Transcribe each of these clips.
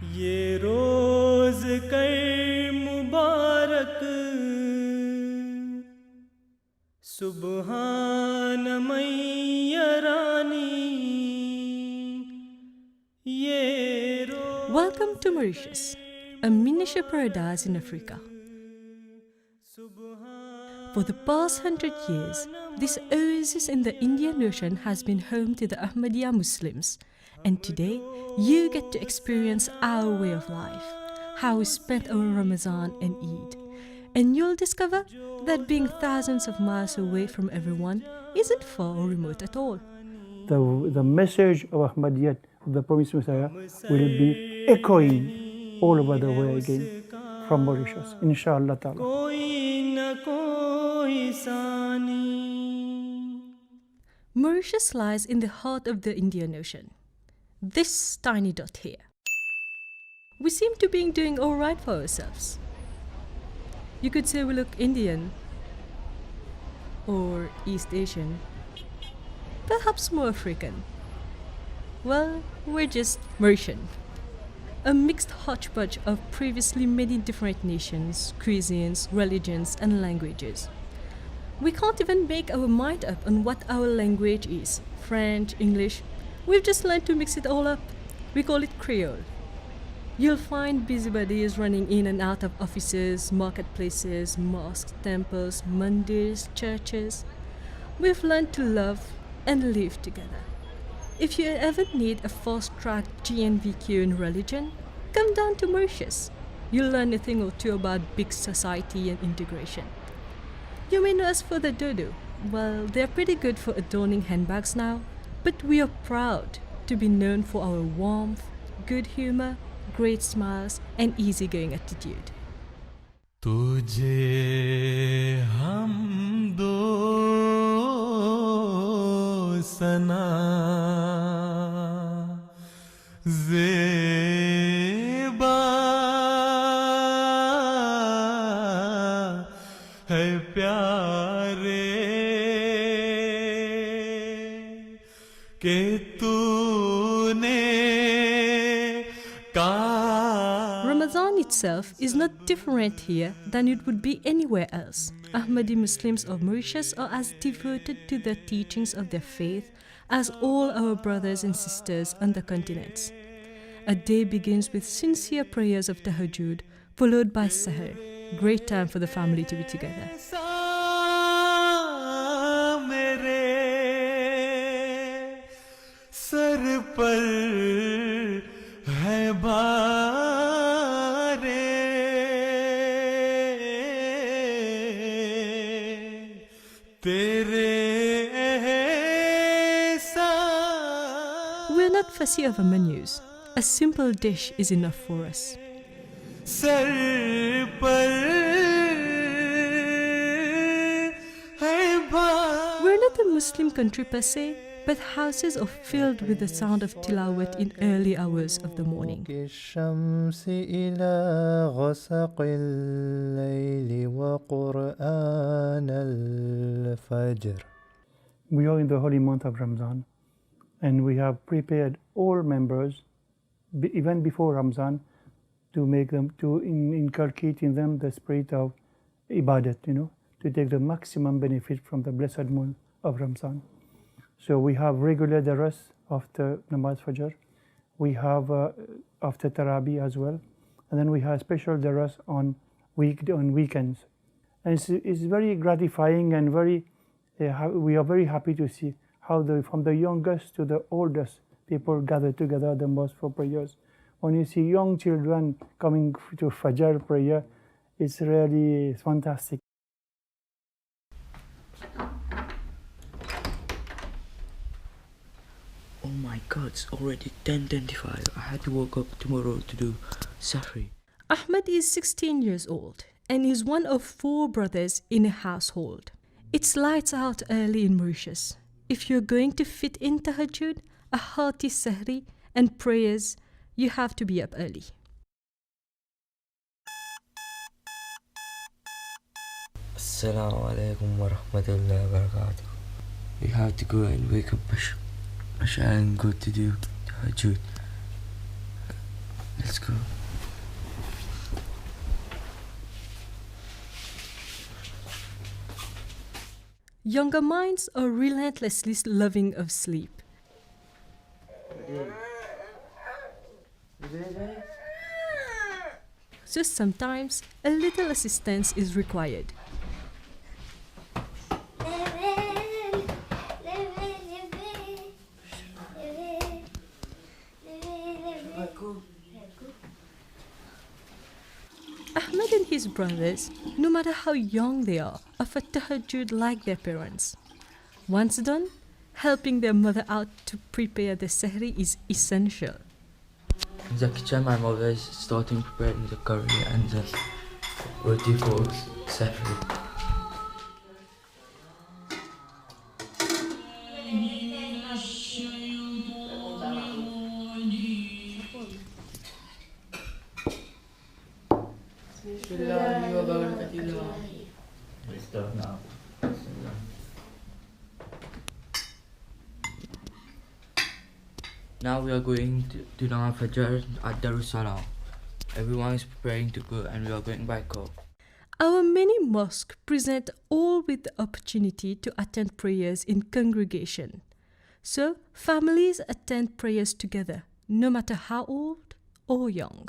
ये रोज कर मुबारक सुबहान मैया रानी ये रोज Welcome to Mauritius, a miniature paradise in Africa. For the past 100 years, this oasis in the Indian Ocean has been home to the Ahmadiyya Muslims, and today you get to experience our way of life, how we spent our Ramadan and Eid. And you'll discover that being thousands of miles away from everyone isn't far or remote at all. The message of Ahmadiyya, the promised Messiah, will be echoing all over the world again from Mauritius, inshallah ta'ala. कोई न कोई सानी Mauritius lies in the heart of the Indian Ocean. This tiny dot here. We seem to be doing all right for ourselves. You could say we look Indian or East Asian, perhaps more African. Well, we're just Mauritian, a mixed hodgepodge of previously many different nations, cuisines, religions, and languages. We can't even make our mind up on what our language is. French, English, we've just learned to mix it all up. We call it Creole. You'll find busybodies running in and out of offices, marketplaces, mosques, temples, mandirs, churches. We've learned to love and live together. If you ever need a fast-track GNVQ in religion, come down to Mauritius. You'll learn a thing or two about big society and integration. You may know us for the dodo. Well, they're pretty good for adorning handbags now, but we are proud to be known for our warmth, good humor, great smiles, and easygoing attitude. तुझे हम दो सना ज़ेबा है प्यारे के तूने Ramadan itself is not different here than it would be anywhere else. Ahmadi Muslims of Mauritius are as devoted to the teachings of their faith as all our brothers and sisters on the continents. A day begins with sincere prayers of Tahajjud, followed by Sahar, great time for the family to be together. मेरे sir पर है बारे तेरे एहसान We're not fussy over menus. A simple dish is enough for us. Sir पर है बारे We're not a Muslim country per se, but houses are filled with the sound of tilawat in early hours of the morning. الشمس إلى غسق الليل وقرآن الفجر. We are in the holy month of Ramadan, and we have prepared all members, even before Ramadan, to make them, to inculcate in them the spirit of ibadat, to take the maximum benefit from the blessed month of Ramadan. So we have regular daras after Namaz Fajr, we have after Tarabi as well, and then we have special daras on weekends. And it's very gratifying and we are very happy to see how from the youngest to the oldest people gather together at the mosque for prayers. When you see young children coming to Fajr prayer, it's really fantastic. Oh my god, it's already 10:25. I had to wake up tomorrow to do Sahri. Ahmed is 16 years old and is one of 4 brothers in a household. It's lights out early in Mauritius. If you're going to fit in tahajjud, a hearty sahri, and prayers, you have to be up early. Assalamu alaikum wa rahmatullahi wa barakatuh. We have to go and wake up Asha and go to do tahajjud. Let's go. Younger minds are relentlessly loving of sleep. So sometimes a little assistance is required. Ahmed and his brothers, no matter how young they are for tahajjud like their parents. Once done, helping their mother out to prepare the sahri is essential. In the kitchen, my mother is starting preparing the curry and the roti called safri. We start now. Now we are going to Nama Fajr at Darussalam. Everyone is preparing to go and we are going by car. Our many mosques present all with the opportunity to attend prayers in congregation. So families attend prayers together, no matter how old or young.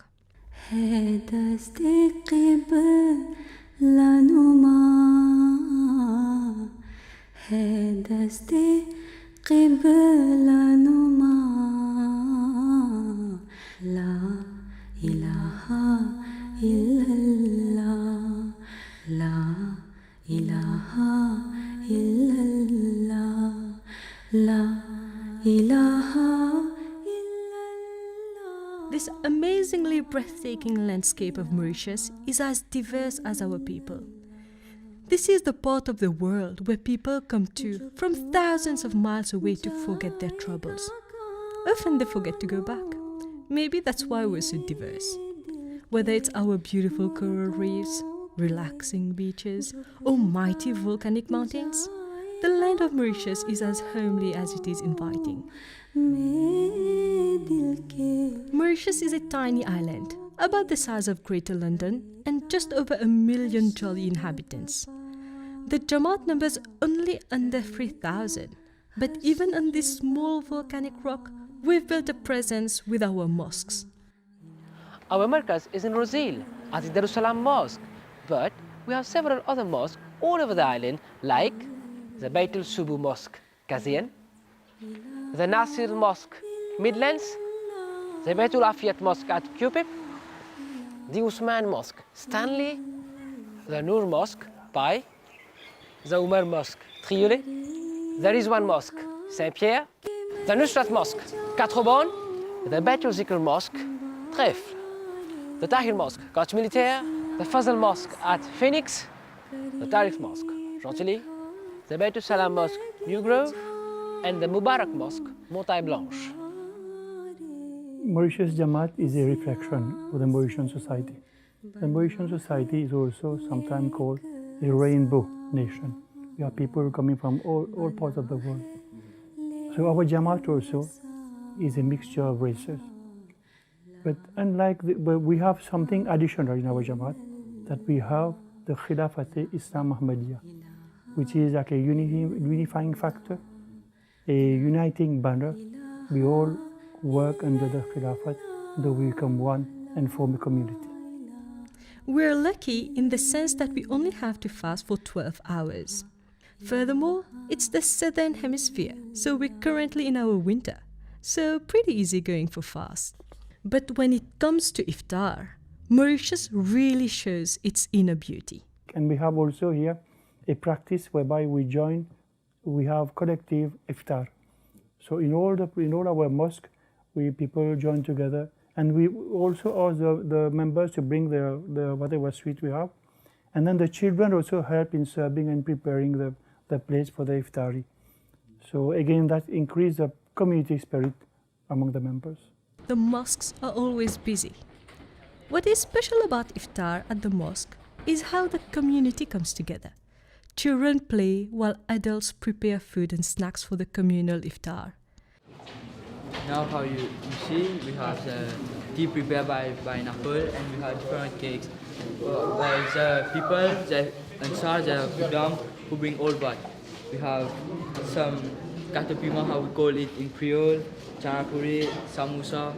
This amazingly breathtaking landscape of Mauritius is as diverse as our people. This is the part of the world where people come to from thousands of miles away to forget their troubles. Often they forget to go back. Maybe that's why we're so diverse. Whether it's our beautiful coral reefs, relaxing beaches, or mighty volcanic mountains, the land of Mauritius is as homely as it is inviting. Mauritius is a tiny island, about the size of Greater London, and just over 1 million jolly inhabitants. The Jamaat numbers only under 3,000, but even on this small volcanic rock, we've built a presence with our mosques. Our markaz is in Rosil at the Darussalam Mosque, but we have several other mosques all over the island, like the Beit al-Subu Mosque, Kazian, the Nasir Mosque, Midlands, the Beit al-Afiyat Mosque at Cupip, the Usman Mosque, Stanley, the Noor Mosque, Pai, the Umar Mosque, Triolet, the Rizwan Mosque, Saint-Pierre, the Nusrat Mosque, Quatre-Bonnes, the Beit al-Zikr Mosque, Trèfle, the Tahir Mosque, Coach Militaire, the Fazal Mosque at Phoenix, the Tarif Mosque, Chantilly, the Beit al-Salam Mosque, New Grove, and the Mubarak Mosque, Montagne Blanche. Mauritius Jamaat is a reflection of the Mauritian society. The Mauritian society is also sometimes called a rainbow nation. We have people coming from all parts of the world. So our Jamaat also is a mixture of races. But but we have something additional in our Jamaat, that we have the Khilafat Islam Ahmadiyya, which is like a unifying factor, a uniting banner. We all work under the Khilafat, though we become one and form a community. We're lucky in the sense that we only have to fast for 12 hours. Furthermore, it's the southern hemisphere, so we're currently in our winter, so pretty easy going for fast. But when it comes to iftar, Mauritius really shows its inner beauty. And we have also here a practice whereby we have collective iftar. So in all our mosque, people join together, and we also ask the members to bring their whatever sweet we have, and then the children also help in serving and preparing the place for the iftari. So again, that increases the community spirit among the members. The mosques are always busy. What is special about iftar at the mosque is how the community comes together. Children play while adults prepare food and snacks for the communal iftar. Now how you see we have the tea prepared by Naful, and we have different cakes. There's people, the Ansar, the Kudam, who bring old bat. We have some katapima, how we call it in Creole, chanapuri, samosa.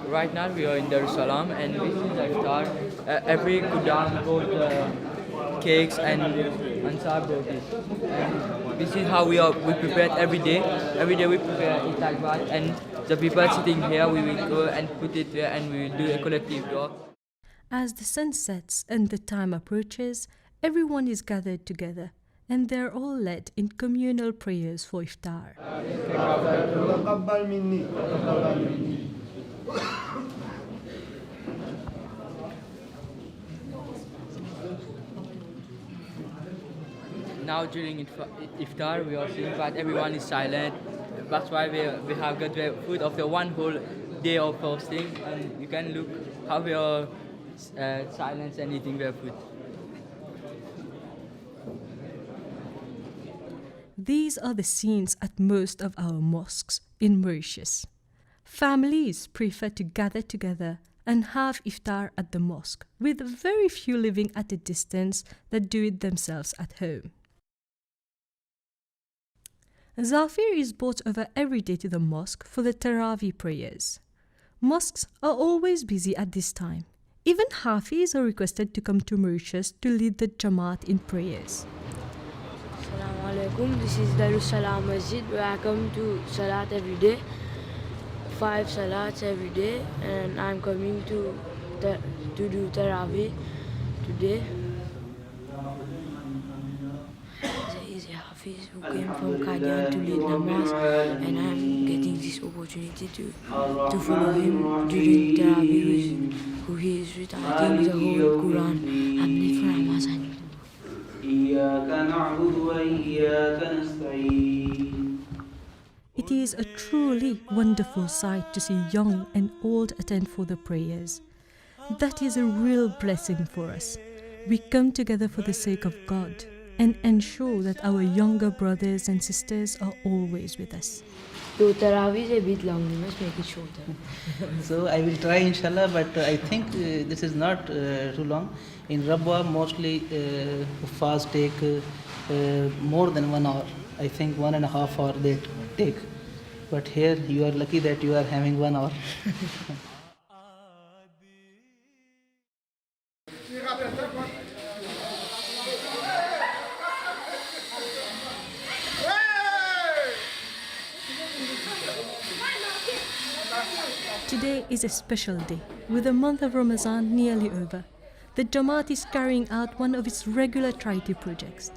Right now we are in Darussalam, and we see the iftar. Every Kudam brought cakes and Ansar brought it. And this is how we prepare it every day. Every day we prepare iftar bat, and the people sitting here, we will go and put it there, and we will do a collective dua. As the sun sets and the time approaches, everyone is gathered together, and they're all led in communal prayers for iftar. Now during iftar, we are seeing that everyone is silent. That's why we have got the food of the one whole day of fasting, and you can look how we are silent and eating their food. These are the scenes at most of our mosques in Mauritius. Families prefer to gather together and have iftar at the mosque, with very few living at a distance that do it themselves at home. Zafir is brought over every day to the mosque for the Tarawih prayers. Mosques are always busy at this time. Even Hafis are requested to come to Mauritius to lead the Jamaat in prayers. Assalamu alaikum. This is Darussalam Masjid where I come to Salat every day. 5 Salats every day, and I'm coming to do Tarawih today. There is a Hafiz who came from Qadian to lead namaz, and I'm getting this opportunity to follow him during Tarawih, who he is reciting the whole Quran. I'm late for Ramadan. It is a truly wonderful sight to see young and old attend for the prayers. That is a real blessing for us. We come together for the sake of God and ensure that our younger brothers and sisters are always with us. So Tarawih is a bit long, we must make it shorter. So I will try inshallah, but I think this is not too long. In Rabwah mostly fast take more than 1 hour. I think 1.5 hours they take. But here you are lucky that you are having 1 hour. Today is a special day. With the month of Ramadan nearly over, the Jamaat is carrying out one of its regular charity projects.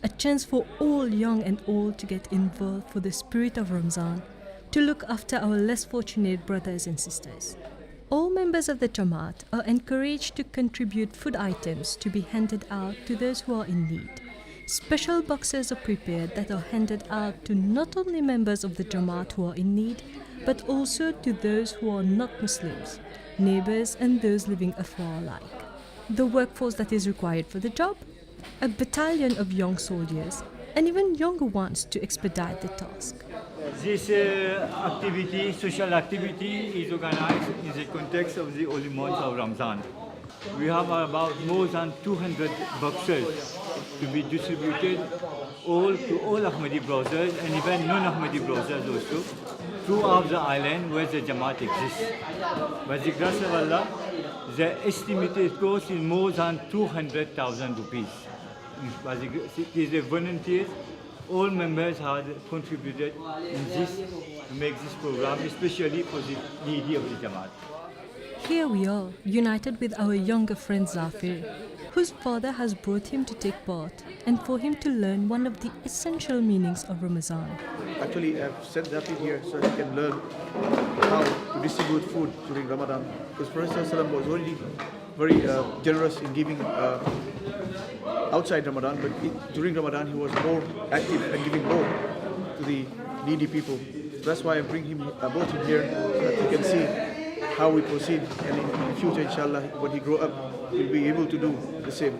A chance for all young and old to get involved for the spirit of Ramadan, to look after our less fortunate brothers and sisters. All members of the Jamaat are encouraged to contribute food items to be handed out to those who are in need. Special boxes are prepared that are handed out to not only members of the Jamaat who are in need, but also to those who are not Muslims, neighbors and those living afar alike. The workforce that is required for the job? A battalion of young soldiers and even younger ones to expedite the task. This activity, social activity, is organized in the context of the holy month of Ramadan. We have about more than 200 boxes to be distributed to all Ahmadi brothers and even non-Ahmadi brothers also throughout the island where the Jamaat exists. By the grace of Allah, the estimated cost is more than 200,000 rupees. It is the volunteers, all members have contributed in this to make this program, especially for the needy of the Jamaat. Here we are, united with our younger friend Zafir, whose father has brought him to take part and for him to learn one of the essential meanings of Ramadan. Actually, I've sent Zafir here so he can learn how to distribute food during Ramadan. Because Prophet ﷺ was already very generous in giving outside Ramadan, but during Ramadan he was more active and giving more to the needy people. So that's why I brought him here so that he can see how we proceed, and in the future, inshallah, when he grow up, he'll be able to do the same.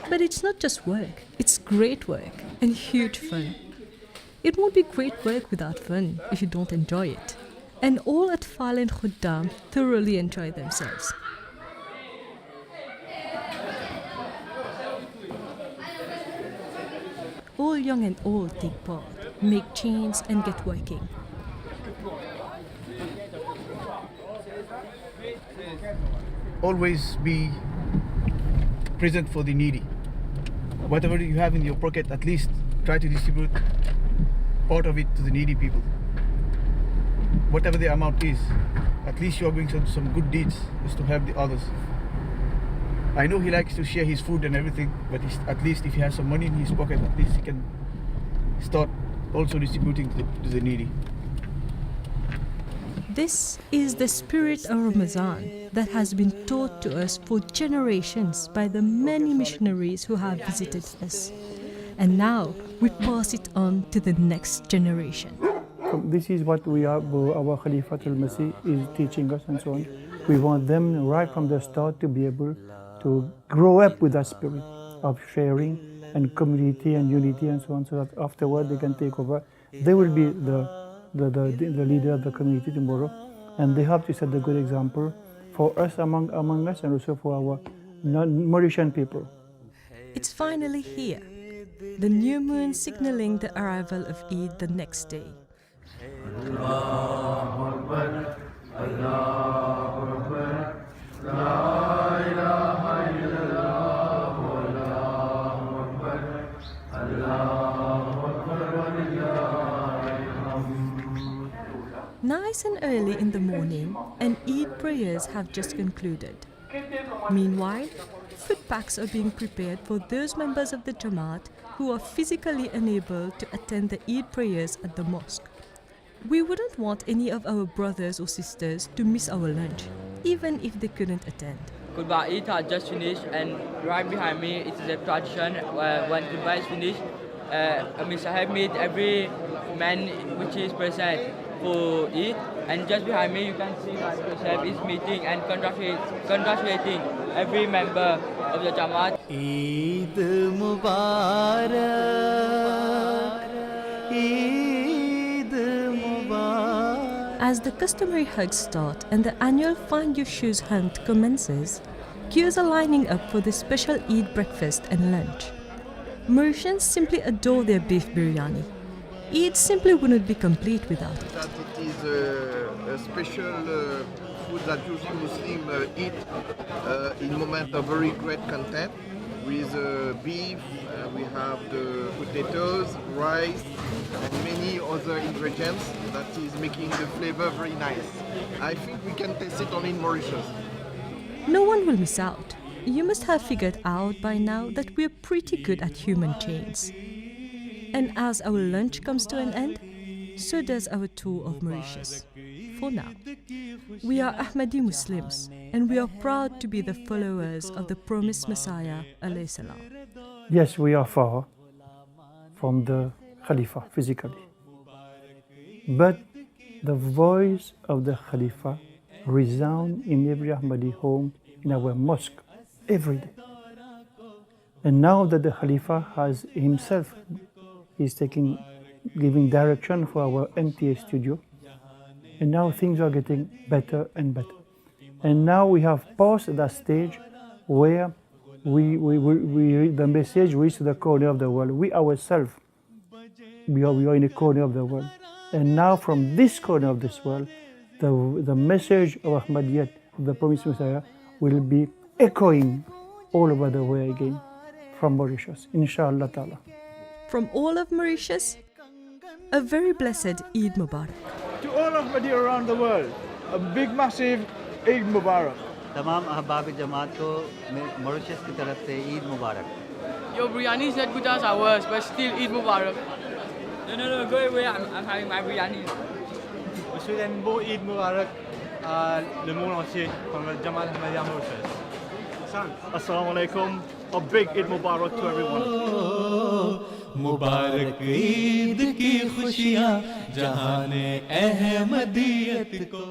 But it's not just work, it's great work and huge fun. It won't be great work without fun if you don't enjoy it. And all Atfal and Khuddam thoroughly enjoy themselves. All young and old take part, make chains and get working. Always be present for the needy. Whatever you have in your pocket, at least try to distribute part of it to the needy people. Whatever the amount is, at least you are doing some good deeds just to help the others. I know he likes to share his food and everything, but at least if he has some money in his pocket, at least he can start also distributing to the needy. This is the spirit of Ramadan that has been taught to us for generations by the many missionaries who have visited us. And now we pass it on to the next generation. This is what our Khalifatul Masih is teaching us and so on. We want them right from the start to be able to grow up with that spirit of sharing and community and unity and so on, so that afterward they can take over. They will be the leader of the community tomorrow, and they have to set a good example for us among us and also for our Mauritian people. It's finally here, the new moon signaling the arrival of Eid the next day. Nice and early in the morning, and Eid prayers have just concluded. Meanwhile, food packs are being prepared for those members of the Jamaat who are physically unable to attend the Eid prayers at the mosque. We wouldn't want any of our brothers or sisters to miss our lunch, even if they couldn't attend. Khutbah Eid has just finished, and right behind me it is a tradition when Khutbah is finished, Amir Sahib meet every man which is present for Eid, and just behind me you can see that Amir Sahib is meeting and congratulating every member of the Jamaat. Eid Mubarak, Eid Mubarak. As the customary hugs start and the annual Find Your Shoes hunt commences, queues are lining up for the special Eid breakfast and lunch. Mauritians simply adore their beef biryani. Eid simply wouldn't be complete without it. It is a special food that usually Muslims eat in moment of very great content. With beef, we have the potatoes, rice, and many other ingredients that is making the flavor very nice. I think we can taste it only in Mauritius. No one will miss out. You must have figured out by now that we're pretty good at human chains. And as our lunch comes to an end, so does our tour of Mauritius. For now, we are Ahmadi Muslims, and we are proud to be the followers of the promised Messiah, alayhi salam. Yes, we are far from the Khalifa physically, but the voice of the Khalifa resounds in every Ahmadi home, in our mosque, every day. And now that the Khalifa has himself, he's giving direction for our MTA studio, and now things are getting better and better. And now we have passed that stage where the message reaches the corner of the world. We ourselves, we are in a corner of the world. And now from this corner of this world, the message of Ahmadiyya, the promised Messiah, will be echoing all over the world again from Mauritius, inshallah ta'ala. From all of Mauritius, a very blessed Eid Mubarak. To all Ahmadiyya around the world, a big massive Eid Mubarak. तमाम अहबाब जमात को Mauritius की तरफ से ईद मुबारक. Your biryani is not good as ours, but still Eid Mubarak. No, go away, I'm having my biryani. Je souhaite un beau Eid Mubarak à le monde entier, from the Jamaat Ahmadiyya Mauritius. Assalamu alaikum, a big Eid Mubarak to everyone. मुबारक ईद की खुशियाँ जहाने अहमदियत को